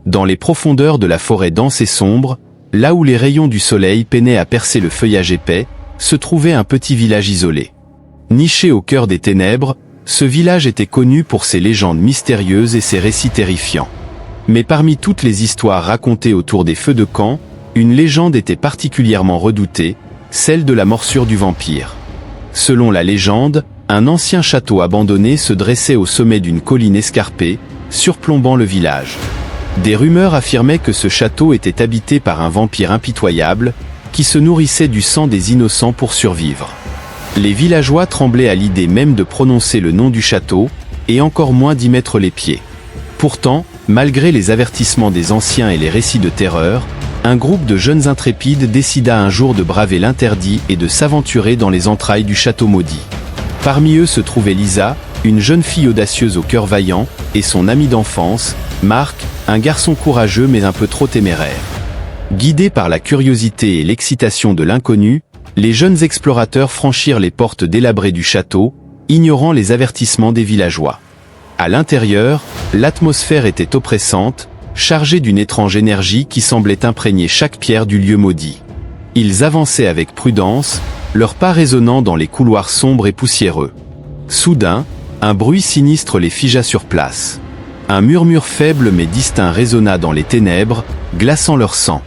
dans les profondeurs de la forêt dense et sombre, là où les rayons du soleil peinaient à percer le feuillage épais, se trouvait un petit village isolé. Niché au cœur des ténèbres, ce village était connu pour ses légendes mystérieuses et ses récits terrifiants. Mais parmi toutes les histoires racontées autour des feux de camp, une légende était particulièrement redoutée, celle de la morsure du vampire. Selon la légende, un ancien château abandonné se dressait au sommet d'une colline escarpée, surplombant le village. Des rumeurs affirmaient que ce château était habité par un vampire impitoyable, qui se nourrissait du sang des innocents pour survivre. Les villageois tremblaient à l'idée même de prononcer le nom du château, et encore moins d'y mettre les pieds. Pourtant, malgré les avertissements des anciens et les récits de terreur, un groupe de jeunes intrépides décida un jour de braver l'interdit et de s'aventurer dans les entrailles du château maudit. Parmi eux se trouvait Lisa, une jeune fille audacieuse au cœur vaillant, et son ami d'enfance, Marc, un garçon courageux mais un peu trop téméraire. Guidés par la curiosité et l'excitation de l'inconnu, les jeunes explorateurs franchirent les portes délabrées du château, ignorant les avertissements des villageois. À l'intérieur, l'atmosphère était oppressante, chargée d'une étrange énergie qui semblait imprégner chaque pierre du lieu maudit. Ils avançaient avec prudence, leurs pas résonnant dans les couloirs sombres et poussiéreux. Soudain, un bruit sinistre les figea sur place. Un murmure faible mais distinct résonna dans les ténèbres, glaçant leur sang.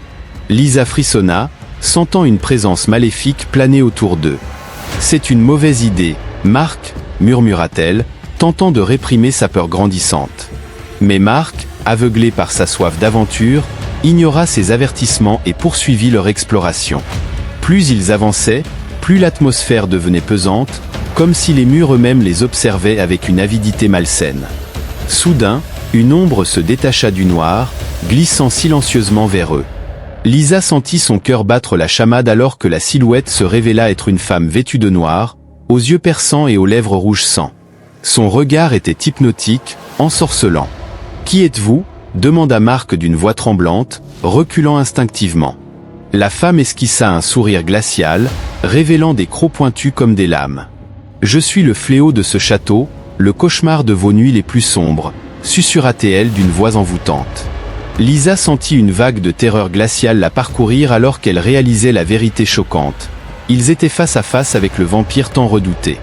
Lisa frissonna, sentant une présence maléfique planer autour d'eux. « C'est une mauvaise idée, Marc, » murmura-t-elle, tentant de réprimer sa peur grandissante. Mais Marc, aveuglé par sa soif d'aventure, ignora ces avertissements et poursuivit leur exploration. Plus ils avançaient, plus l'atmosphère devenait pesante, comme si les murs eux-mêmes les observaient avec une avidité malsaine. Soudain, une ombre se détacha du noir, glissant silencieusement vers eux. Lisa sentit son cœur battre la chamade alors que la silhouette se révéla être une femme vêtue de noir, aux yeux perçants et aux lèvres rouges sang. Son regard était hypnotique, ensorcelant. « Qui êtes-vous » demanda Marc d'une voix tremblante, reculant instinctivement. La femme esquissa un sourire glacial, révélant des crocs pointus comme des lames. « Je suis le fléau de ce château, le cauchemar de vos nuits les plus sombres », susurra-t-elle d'une voix envoûtante. Lisa sentit une vague de terreur glaciale la parcourir alors qu'elle réalisait la vérité choquante. Ils étaient face à face avec le vampire tant redouté.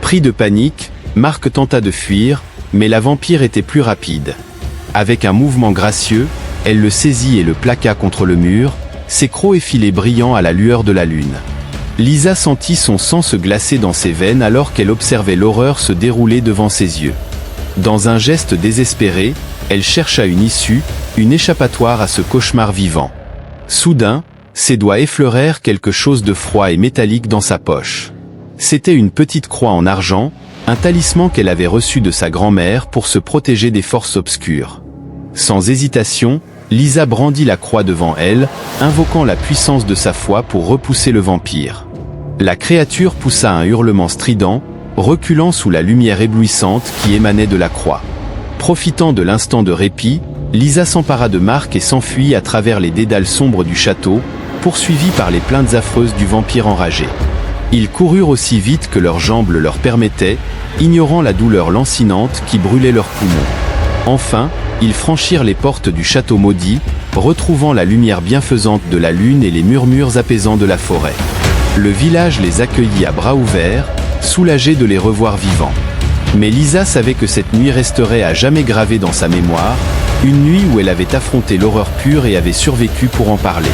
Pris de panique, Marc tenta de fuir, mais la vampire était plus rapide. Avec un mouvement gracieux, elle le saisit et le plaqua contre le mur, ses crocs effilés brillant à la lueur de la lune. Lisa sentit son sang se glacer dans ses veines alors qu'elle observait l'horreur se dérouler devant ses yeux. Dans un geste désespéré, elle chercha une issue, une échappatoire à ce cauchemar vivant. Soudain, ses doigts effleurèrent quelque chose de froid et métallique dans sa poche. C'était une petite croix en argent, un talisman qu'elle avait reçu de sa grand-mère pour se protéger des forces obscures. Sans hésitation, Lisa brandit la croix devant elle, invoquant la puissance de sa foi pour repousser le vampire. La créature poussa un hurlement strident, reculant sous la lumière éblouissante qui émanait de la croix. Profitant de l'instant de répit, Lisa s'empara de Marc et s'enfuit à travers les dédales sombres du château, poursuivie par les plaintes affreuses du vampire enragé. Ils coururent aussi vite que leurs jambes le leur permettaient, ignorant la douleur lancinante qui brûlait leurs poumons. Enfin, ils franchirent les portes du château maudit, retrouvant la lumière bienfaisante de la lune et les murmures apaisants de la forêt. Le village les accueillit à bras ouverts, soulagé de les revoir vivants. Mais Lisa savait que cette nuit resterait à jamais gravée dans sa mémoire, une nuit où elle avait affronté l'horreur pure et avait survécu pour en parler.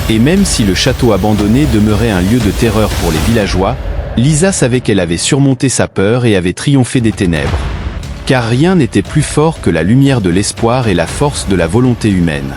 Et même si le château abandonné demeurait un lieu de terreur pour les villageois, Lisa savait qu'elle avait surmonté sa peur et avait triomphé des ténèbres. Car rien n'était plus fort que la lumière de l'espoir et la force de la volonté humaine.